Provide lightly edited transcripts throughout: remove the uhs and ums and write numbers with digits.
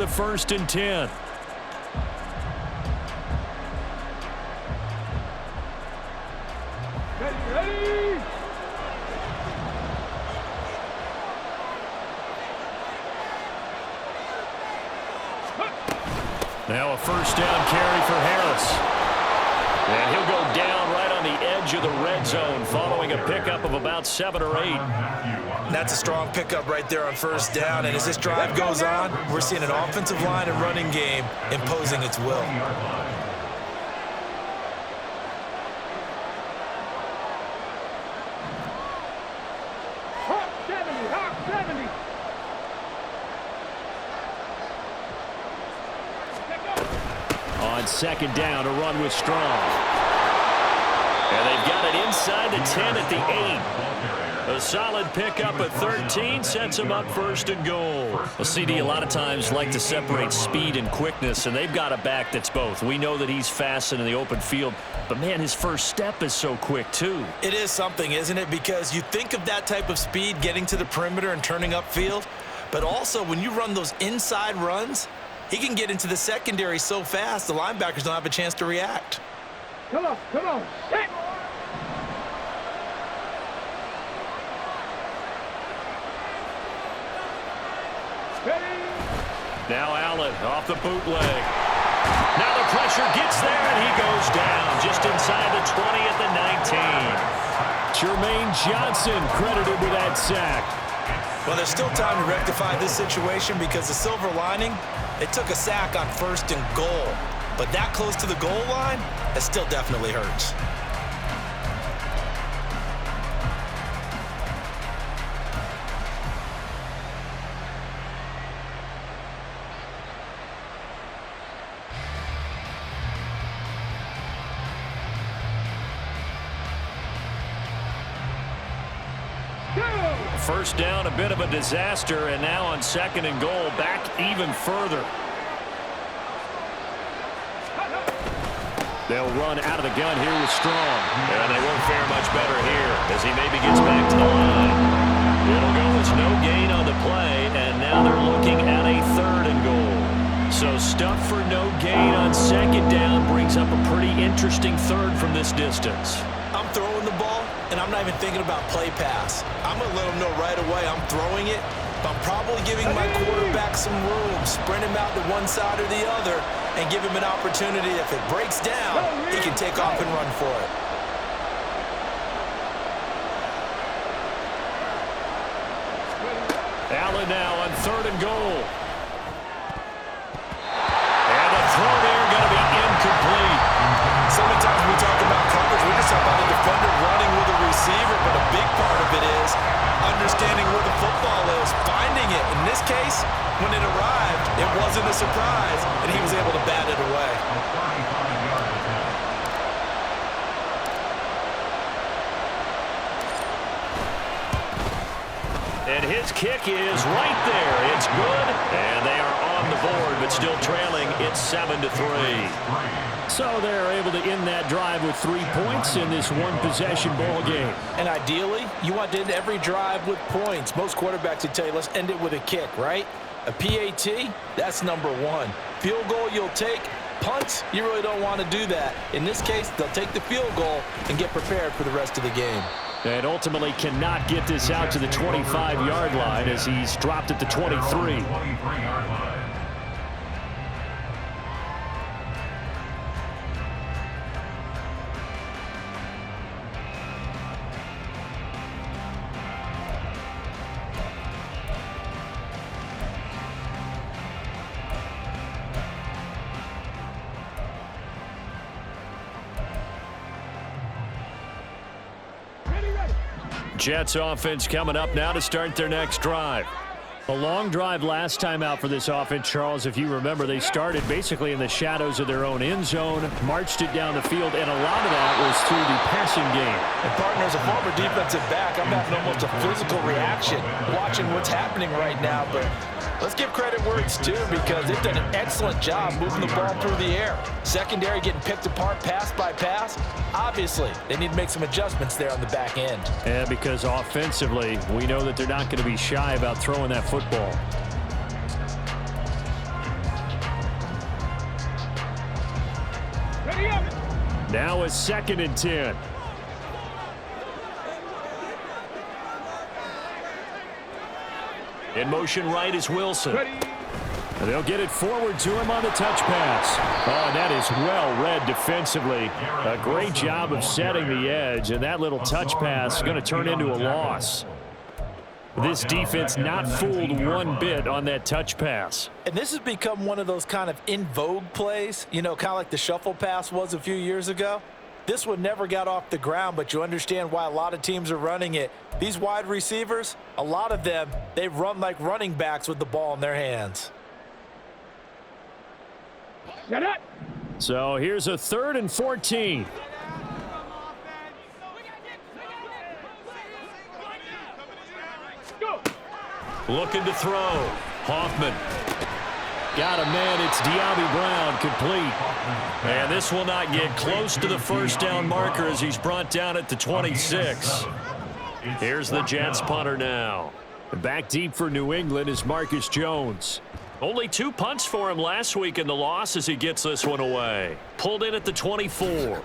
1st and 10. Ready. Now a 1st down carry for Harris. And he'll go down right on the edge of the red zone following a pickup of about 7 or 8. That's a strong pickup right there on 1st down. And as this drive goes on, we're seeing an offensive line and running game imposing its will. Hawk 70. On 2nd down, a run with Strong. And they've got it inside the 10 at the 8. A solid pickup at 13 sets them up 1st and goal. Well, CD, a lot of times like to separate speed and quickness, and they've got a back that's both. We know that he's fast in the open field, but, man, his first step is so quick, too. It is something, isn't it? Because you think of that type of speed getting to the perimeter and turning upfield, but also when you run those inside runs, he can get into the secondary so fast the linebackers don't have a chance to react. Come on. Hit. Ready. Now Allen off the bootleg. Now the pressure gets there, and he goes down just inside the 20 at the 19. Jermaine Johnson credited with that sack. Well, there's still time to rectify this situation because the silver lining, they took a sack on 1st and goal. But that close to the goal line, it still definitely hurts. First down, a bit of a disaster, and now on 2nd and goal, back even further. They'll run out of the gun here with Strong. And they won't fare much better here as he maybe gets back to the line. It'll go as no gain on the play, and now they're looking at a 3rd and goal. So stuff for no gain on 2nd down brings up a pretty interesting 3rd from this distance. I'm throwing the ball, and I'm not even thinking about play pass. I'm going to let them know right away I'm throwing it, but I'm probably giving my quarterback some room, sprint him out to one side or the other, and give him an opportunity. If it breaks down, he can take off and run for it. Allen now on 3rd and goal. And the throw there going to be incomplete. So many times we talk about coverage, we just talk about a defender running with a receiver, but a big part of it is understanding where the football is, finding it. In this case, when it arrived, it wasn't a surprise, and he was able to bat it away. And his kick is right there. It's good, and they are on the board, but still trailing. It's 7-3. So they're able to end that drive with 3 points in this one-possession ball game. And ideally, you want to end every drive with points. Most quarterbacks would tell you, let's end it with a kick, right? A PAT, that's number 1. Field goal you'll take. Punts, you really don't want to do that. In this case, they'll take the field goal and get prepared for the rest of the game. And ultimately cannot get this out to the 25-yard line as he's dropped at the 23. Jets offense coming up now to start their next drive. A long drive last time out for this offense, Charles. If you remember, they started basically in the shadows of their own end zone, marched it down the field, and a lot of that was through the passing game. And, partner, as a former defensive back, I'm having almost a physical reaction watching what's happening right now. But let's give credit where it's due because they've done an excellent job moving the ball through the air. Secondary getting picked apart pass by pass. Obviously, they need to make some adjustments there on the back end. And because offensively, we know that they're not going to be shy about throwing that football. Now a 2nd and 10. In motion right is Wilson. And they'll get it forward to him on the touch pass. Oh, that is well read defensively. A great job of setting the edge, and that little touch pass is going to turn into a loss. This defense not fooled one bit on that touch pass. And this has become one of those kind of in vogue plays, you know, kind of like the shuffle pass was a few years ago. This one never got off the ground, but you understand why a lot of teams are running it. These wide receivers, a lot of them, they run like running backs with the ball in their hands. Shut up. So here's a 3rd and 14. Go. Looking to throw. Hoffman. Got a man. It's De'Ami Brown complete. And this will not get close to the first down marker as he's brought down at the 26. Here's the Jets punter now. Back deep for New England is Marcus Jones. Only 2 punts for him last week in the loss as he gets this one away. Pulled in at the 24.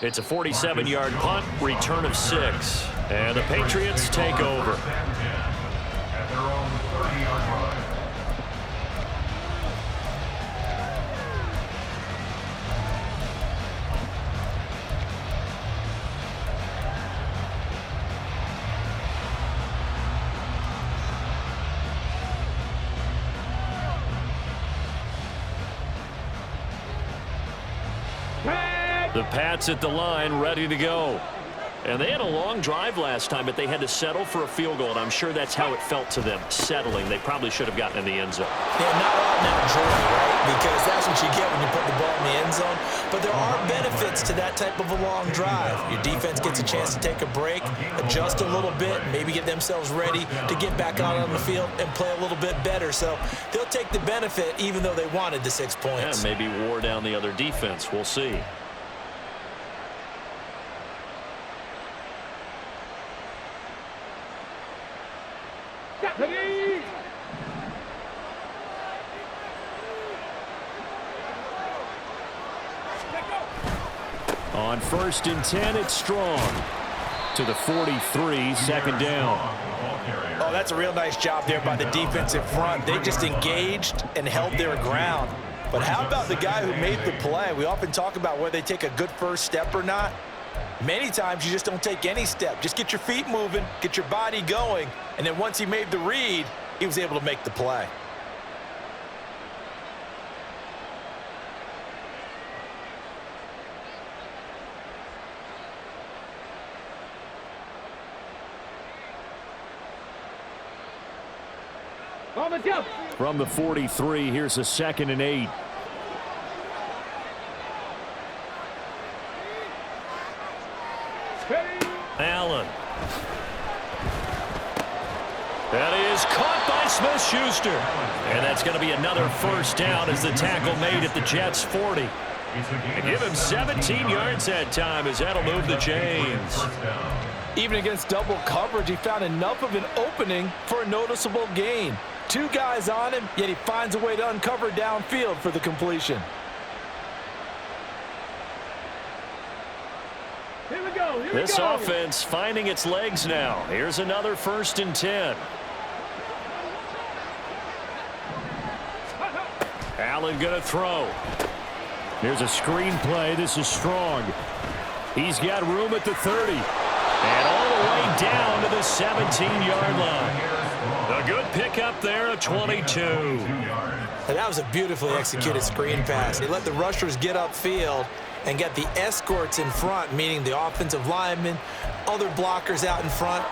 It's a 47-yard punt, return of 6. And the Patriots take over. The Pats at the line, ready to go. And they had a long drive last time, but they had to settle for a field goal, and I'm sure that's how it felt to them, settling. They probably should have gotten in the end zone. Yeah, not all now joy, right? Because that's what you get when you put the ball in the end zone. But there are benefits to that type of a long drive. Your defense gets a chance to take a break, adjust a little bit, maybe get themselves ready to get back out on the field and play a little bit better. So they'll take the benefit even though they wanted the 6 points. Yeah, maybe wore down the other defense. We'll see. Ready. On 1st and 10, it's Strong. To the 43, 2nd down. Oh, that's a real nice job there by the defensive front. They just engaged and held their ground. But how about the guy who made the play? We often talk about whether they take a good first step or not. Many times you just don't take any step. Just get your feet moving, get your body going, and then once he made the read, he was able to make the play. On the jump. From the 43, here's a 2nd and 8. Ready. Allen. That is caught by Smith-Schuster. And that's going to be another first down as the tackle made at the Jets' 40. And give him 17 yards that time as that'll move the chains. Even against double coverage, he found enough of an opening for a noticeable gain. 2 guys on him, yet he finds a way to uncover downfield for the completion. Here we go. Here This we go. offense finding its legs now. Here's another 1st and 10. Allen going to throw. Here's a screen play. This is Strong. He's got room at the 30. And all the way down to the 17-yard line. A good pickup there at 22. And that was a beautifully executed screen pass. They let the rushers get upfield and get the escorts in front, meaning the offensive linemen, other blockers out in front,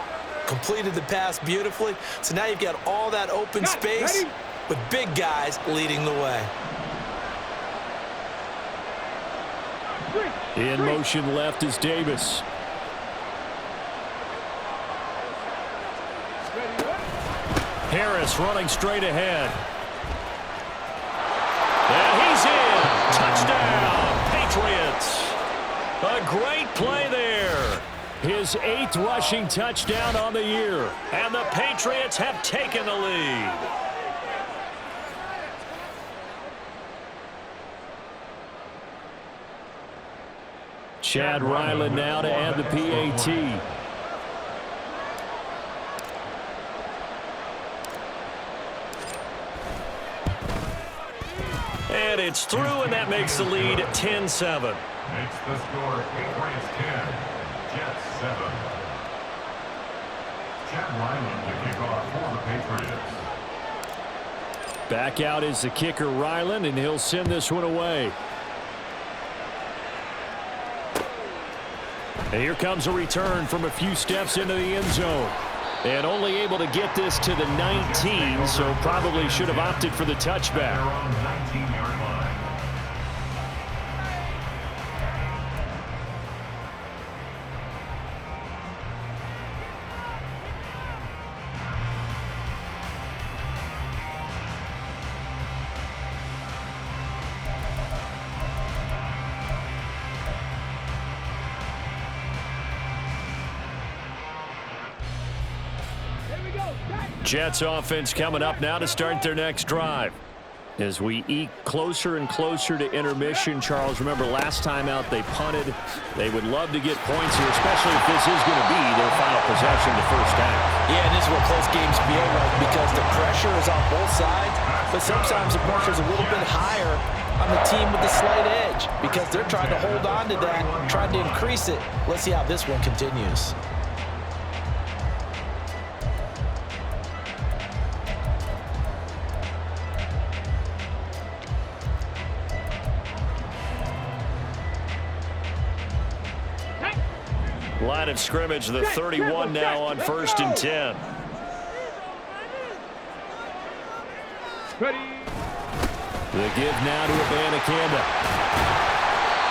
completed the pass beautifully. So now you've got all that open space with big guys leading the way. In motion left is Davis. Harris running straight ahead. And he's in. Touchdown, Patriots. A great play there. His 8th rushing touchdown on the year. And the Patriots have taken the lead. Chad Ryland now to add the PAT. And it's through, and that makes the lead 10-7. Makes the score Patriots 10, Jets 7. Chad Ryland to kick off for the Patriots. Back out is the kicker Ryland, and he'll send this one away. And here comes a return from a few steps into the end zone. And only able to get this to the 19, so probably should have opted for the touchback. They're on 19-yard line. Jets offense coming up now to start their next drive. As we eke closer and closer to intermission, Charles, remember last time out they punted. They would love to get points here, especially if this is going to be their final possession the first half. Yeah, and this is what close games feel like because the pressure is on both sides, but sometimes the pressure is a little bit higher on the team with the slight edge because they're trying to hold on to that, trying to increase it. Let's see how this one continues. Line of scrimmage, the 31 now on 1st and 10. Ready. The give now to Abanikanda.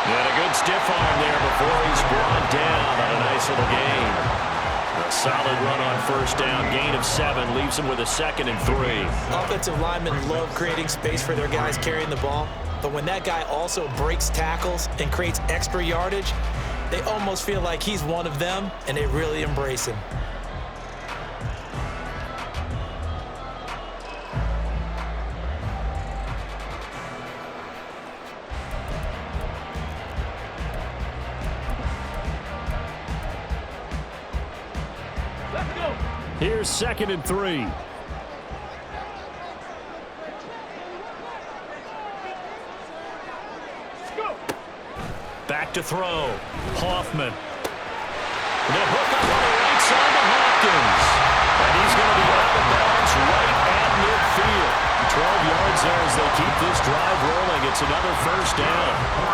And a good stiff arm there before he's brought down on a nice little gain. A solid run on 1st down, gain of 7, leaves him with a 2nd and 3. Offensive linemen love creating space for their guys carrying the ball, but when that guy also breaks tackles and creates extra yardage, they almost feel like he's one of them, and they really embrace him. Let's go. Here's 2nd and 3. Let's go. Back to throw. Hoffman. The hook up on the right side to Hopkins. And he's going to be out of bounds right at midfield. 12 yards there as they keep this drive rolling. It's another 1st down.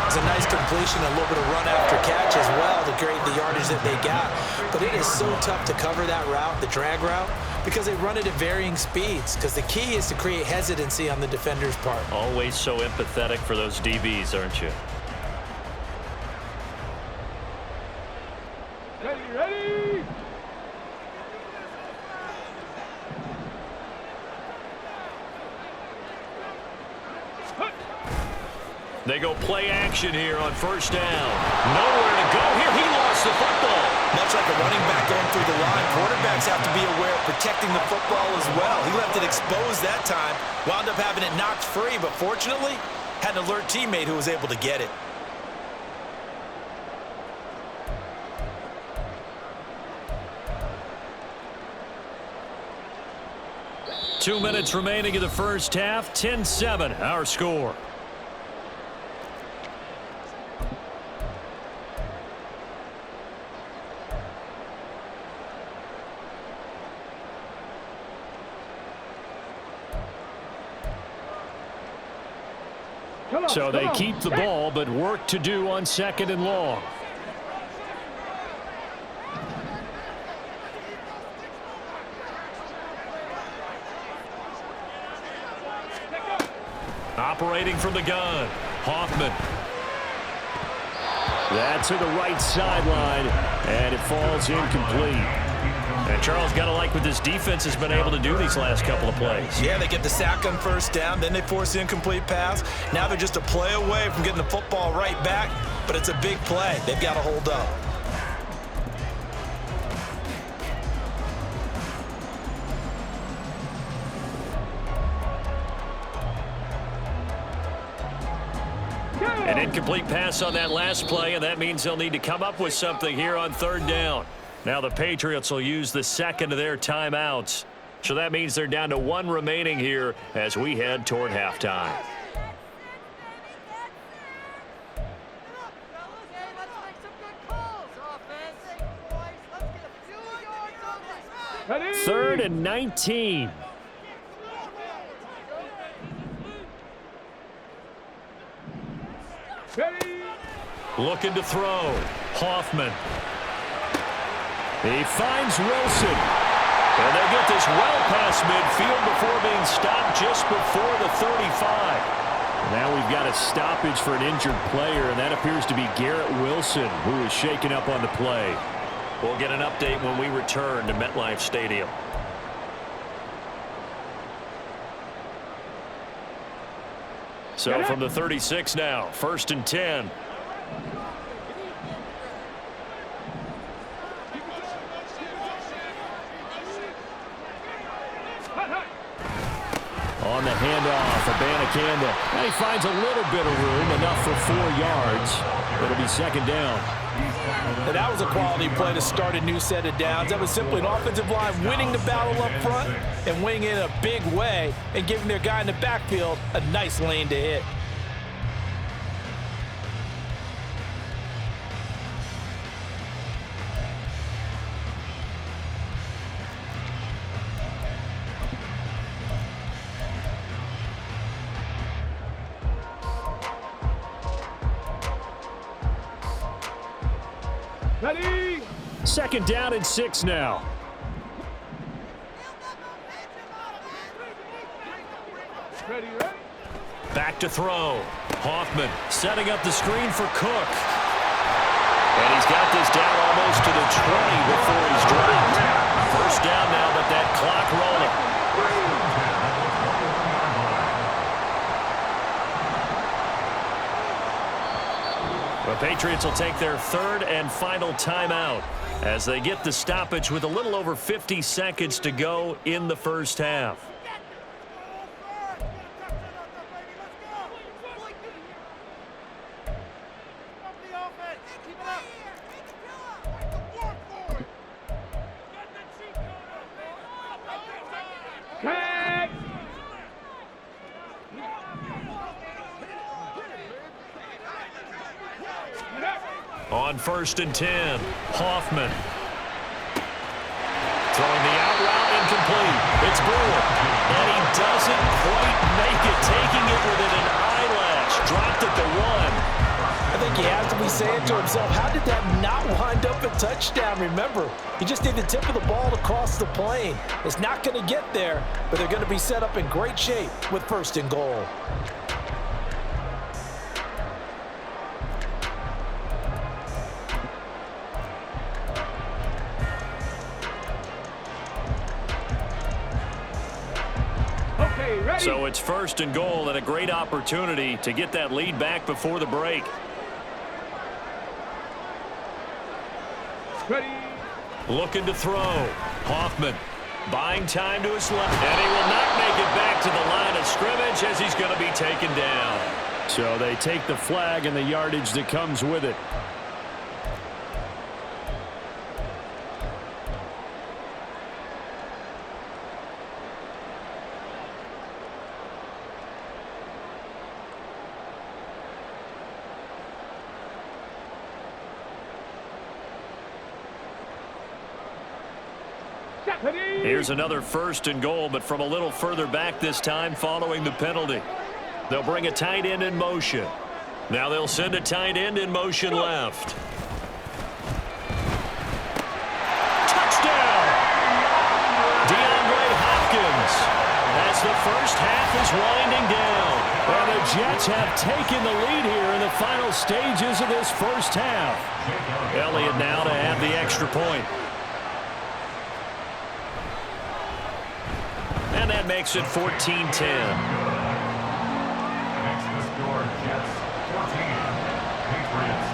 It's a nice completion, a little bit of run after catch as well to create the yardage that they got. But it is so tough to cover that route, the drag route, because they run it at varying speeds. Because the key is to create hesitancy on the defender's part. Always so empathetic for those DBs, aren't you? Ready. They go play action here on 1st down. Nowhere to go here. He lost the football. Much like a running back going through the line, quarterbacks have to be aware of protecting the football as well. He left it exposed that time, wound up having it knocked free, but fortunately, had an alert teammate who was able to get it. Two minutes remaining in the first half. 10-7, our score. So they keep the ball, but work to do on 2nd and long. Operating from the gun, Hoffman. That's to the right sideline, and it falls incomplete. And Charles, got to like what this defense has been able to do these last couple of plays. Yeah, they get the sack on 1st down, then they force the incomplete pass. Now they're just a play away from getting the football right back, but it's a big play. They've got to hold up. Go. An incomplete pass on that last play, and that means they'll need to come up with something here on third down. Now the Patriots will use the second of their timeouts. So that means they're down to one remaining here as we head toward halftime. Ready? 3rd and 19. Ready? Looking to throw. Hoffman. He finds Wilson. And they get this well past midfield before being stopped just before the 35. Now we've got a stoppage for an injured player, and that appears to be Garrett Wilson, who is shaken up on the play. We'll get an update when we return to MetLife Stadium. So from the 36 now, 1st and 10. On the handoff, Abanikanda. And he finds a little bit of room, enough for 4 yards. It'll be 2nd down. And that was a quality play to start a new set of downs. That was simply an offensive line winning the battle up front and winning it in a big way and giving their guy in the backfield a nice lane to hit. Ready? 2nd down and 6 now. Ready, ready? Back to throw. Hoffman setting up the screen for Cook. And he's got this down almost to the 20 before he's dropped. 1st down now, but that clock rolling. The Patriots will take their 3rd and final timeout as they get the stoppage with a little over 50 seconds to go in the 1st half. On 1st and 10, Hoffman. Throwing the out route incomplete. It's Brewer. And he doesn't quite make it, taking it within an eyelash. Dropped at the 1. I think he has to be saying to himself, how did that not wind up a touchdown? Remember, you just need the tip of the ball to cross the plane. It's not going to get there, but they're going to be set up in great shape with 1st and goal. So it's 1st and goal and a great opportunity to get that lead back before the break. Ready? Looking to throw. Hoffman buying time to his left. And he will not make it back to the line of scrimmage as he's going to be taken down. So they take the flag and the yardage that comes with it. Here's another 1st and goal, but from a little further back this time following the penalty. They'll bring a tight end in motion. Now they'll send a tight end in motion left. Touchdown! DeAndre Hopkins as the 1st half is winding down. And the Jets have taken the lead here in the final stages of this 1st half. Elliott now to add the extra point. And that makes it 14-10. Makes the score Jets 14, Patriots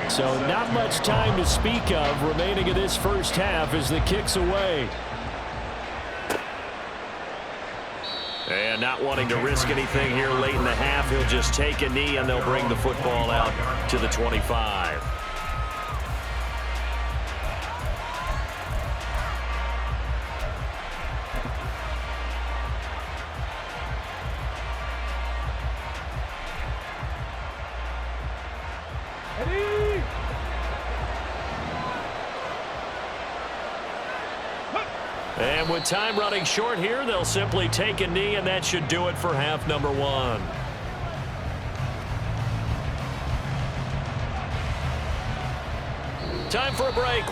10. So not much time to speak of remaining in this 1st half as the kick's away. And not wanting to risk anything here late in the half, he'll just take a knee, and they'll bring the football out to the 25. Ready? And with time running short here, they'll simply take a knee, and that should do it for half number one. Time for a break.